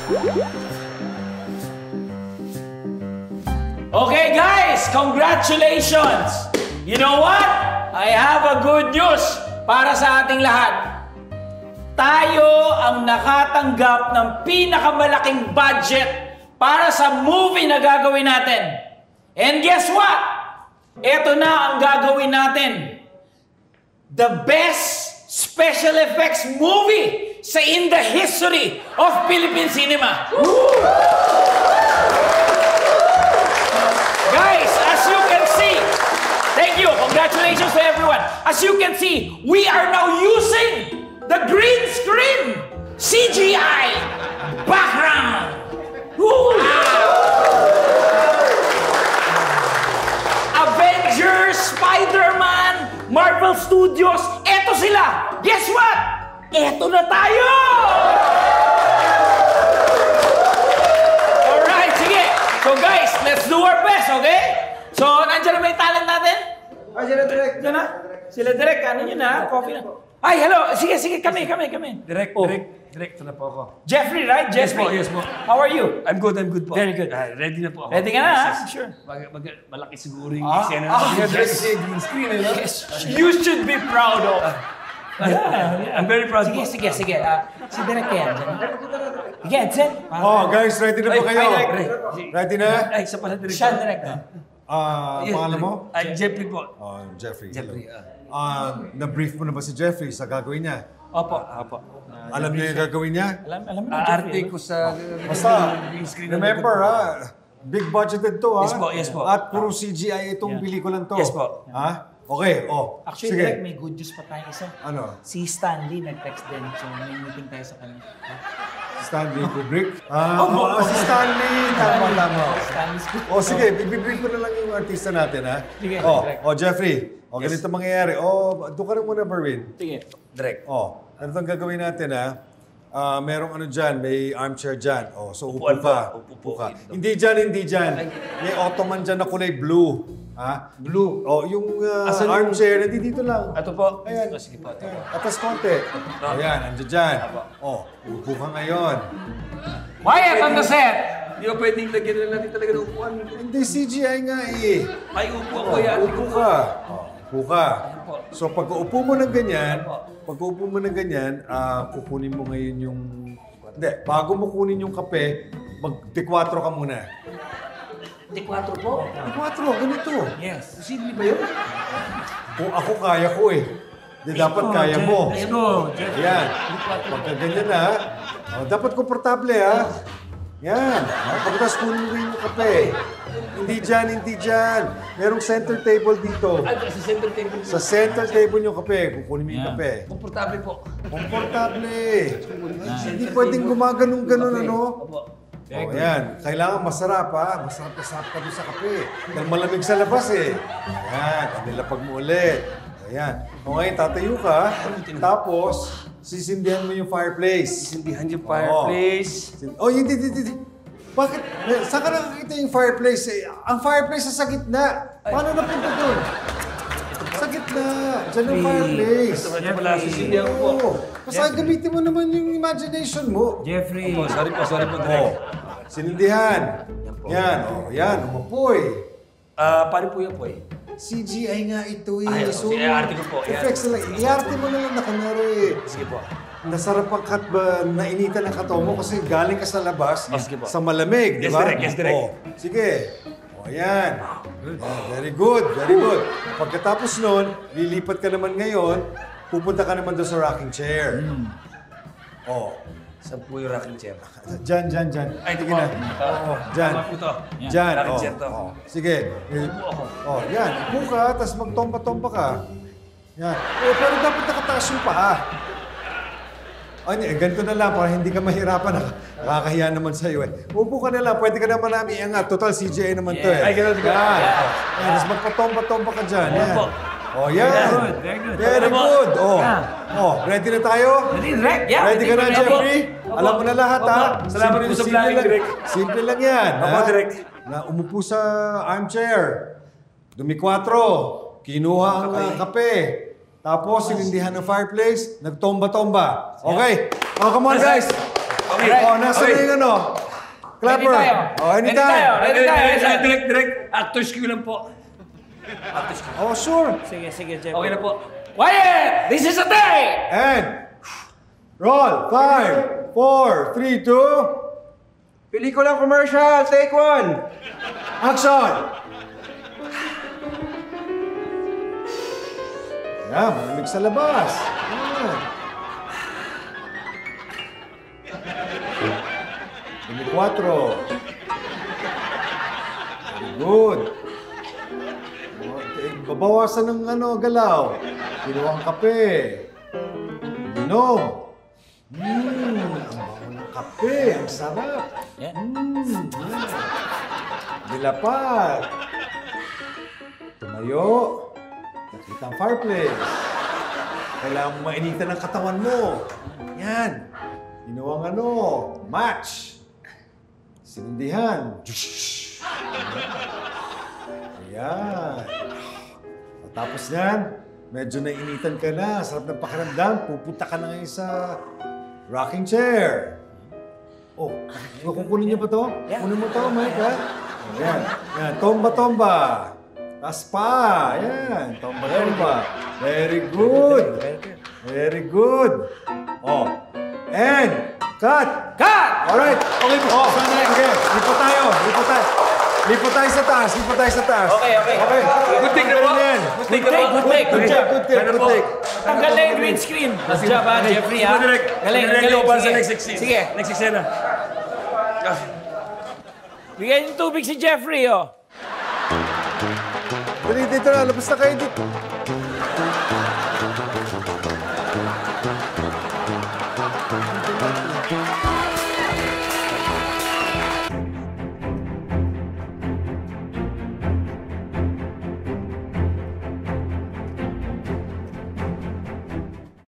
Okay guys, congratulations! You know what? I have a good news para sa ating lahat. Tayo ang nakatanggap ng pinakamalaking budget para sa movie na gagawin natin. And guess what? Ito na ang gagawin natin. The best special effects movie in the history of Philippine cinema. Guys, as you can see, thank you, congratulations to everyone. As you can see, we are now using the green screen CGI background. Avengers, Spider-Man, Marvel Studios, eto sila. Guess what? Eto na tayo! Alright, sige. So guys, let's do our best, okay? So, nandiyan na ba yung talent natin? Ay, sila direct. Diyan na? Sila direct, ano yun na? Coffee na. Ay, hello. Sige, kami. Direct na po ako. Jeffrey, right? Jeffrey. Yes po. How are you? I'm good po. Very good. Ready na po ako. Ready ka na, ha? Sure. Malaki siguro yung eksena na. Kasi green screen, eh, no? Yes. You should be proud of. I'm very proud po. Sige. Si Direk yan. Sige, Zen. Oh, guys, ready na ba kayo? Ready na? Ay, isa pala direct. Siya, Direk. Pangalan mo? Jeffrey po. Oh, Jeffrey. Na-brief mo na ba si Jeffrey sa gagawin niya? Opo. Alam niyo yung gagawin niya? Alam mo na, Arte Jeffrey. ko sa Basta, green screen. remember big budgeted to ha? Yes po. At puro CGI itong pelikulan to. Yes po. Ha? Okay, Actually, sige. Direk, may good news pa tayo isa. Ano? Si Stanley nag-text din. So, may meeting tayo sa kanya. Stanley Kubrick? Si Stanley. Tama. Stanley's good. Sige, ibibrief ko na lang yung artista natin ha. Sige, direct. Jeffrey. Ganito mangyayari. Doon ka rin muna, Berwin. Sige. Direct. Ano itong gagawin natin ha? Merong ano dyan, may armchair dyan. So upo Upuan ka. po. Upo ka. Hindi dyan. May ottoman dyan na kulay blue. Ha? Blue. Yung Asan armchair, dito lang. Ito po. Ayan. Sige po. Ito po. Atas konti. Ayan, andyan dyan. Upo ka ngayon. Quiet on the set! Hindi ba pwedeng lagyan na natin talaga ng upuan? Hindi, CGI nga eh. Ay, upo ako yan. Upo ka. Upo ka. So pag uupo mo ng ganyan, kukunin mo ngayon yung... Hindi, bago mo kunin yung kape, mag-T4 ka muna. T4 po? T4, ganito. Yes. Sino ba yun? Kung ako kaya ko eh. Di dapat kaya mo. Ito, Ayan. Pagka ganyan na, dapat komportable ha. Yan. Pagkatas kunin mo yung kape. Hindi dyan. Merong center table dito. Sa center table. Sa center table yung kape. Kukunin mo yung kape. Komportable po. Komportable. Hindi pwedeng gumaganong-ganon ano. Ayan. Kailangan masarap ha. Masarap ka doon sa kape. Dahil malamig sa labas eh. Ayan. Nilapag mo ulit. Ayan. Ngayon, tatayo ka. Tapos, sisindihan mo yung fireplace. Sindihan yung fireplace. Hindi. Bakit? Saan ka nakakita yung fireplace eh? Ang fireplace sa gitna. Paano napunta doon? Sa gitna. Diyan yung fireplace. Ito pala, sisindihan po. Basta gamitin mo naman yung imagination mo. Jeffrey. Sorry po, direct. Sinindihan. Yan. Umapoy. Paano po yan po eh? CGI nga ito eh. Ay, i-arte ko po. Effects na lang. I-arte mo na lang na kunwari. Sige po. Nasarap ang kat ba, nainitan ang katawan mo kasi galing ka sa labas, Sige po. sa malamig, di ba? Yes, direct. Sige. Ayan. Very good. Pagkatapos nun, lilipat ka naman ngayon, pupunta ka naman doon sa rocking chair. Saan po yung rocking chair? Diyan. Ay, ito Sige po. na. Diyan. Tama po to. Diyan. Rocking chair to. Sige. Yan. Upo ka, tapos magtompa-tompa ka. Yan. Pero dapat nakataas yung paa. Ganito na lang para hindi ka mahirapan. Nakakahiya naman sa'yo eh. Upo ka na lang, pwede ka naman namin iangat. Total CGI naman to eh. Ay, ganun. Yan. Tapos magpatompa-tompa ka dyan. Yan. Yan. Very good. Very good. Ready na tayo? Ready ka na, Jeffrey? Alam mo na lahat ha? Salamat po sa planning, direct. Simple lang yan. Direct. Na umupo sa armchair. Dumikwatro. Kinuha ang kape. Tapos sinindihan ng fireplace. Nagtomba-tomba. Okay. Come on guys. Oh, nasa na yung ano? Clapper. Ready tayo. Oh, anytime. Ready tayo. Direct. Actors Q lang po. Actors Q. Oh, sure. Sige, Jeffrey. Okay na po. Quiet! This is a day! And roll. 5, 4, 3, 2. Pelikula commercial, take one. Action! Yan, malamig sa labas. Yan. 4. Very good. Babawasan ng galaw. Kinuha ang kape. Inom. Ang baho ng kape. Ang sarap. Yeah. Dilapad. Tumayo. Nakita ang fireplace. Kailangan mainitan ang katawan mo. Yan. Ginawang match. Sinundihan. Ayan. Tapos yan, medyo nainitan ka na. Sarap ng pakiramdam. Pupunta ka na ngayon sa rocking chair. Oh, kukunin niyo ba to? Yeah. Kunin mo to, Mike, ha? Ayan. Ayan. Tomba-tomba. Taas pa. Ayan. Tomba-tomba. Very good. Very good. Oh. And, cut! Cut! Alright. Okay po. Oh, okay. Lipat tayo. Lipat tayo sa taas. Okay. Good take na po. Good take. Good take. Tanggal na yung green screen. Good job, ha, Jeffrey, ha? Galing. Para sa Sige. next scene. Sige. Next scene na. Bigyan yung tubig si Jeffrey, oh. Dali, dito na. Labas na kayo dito.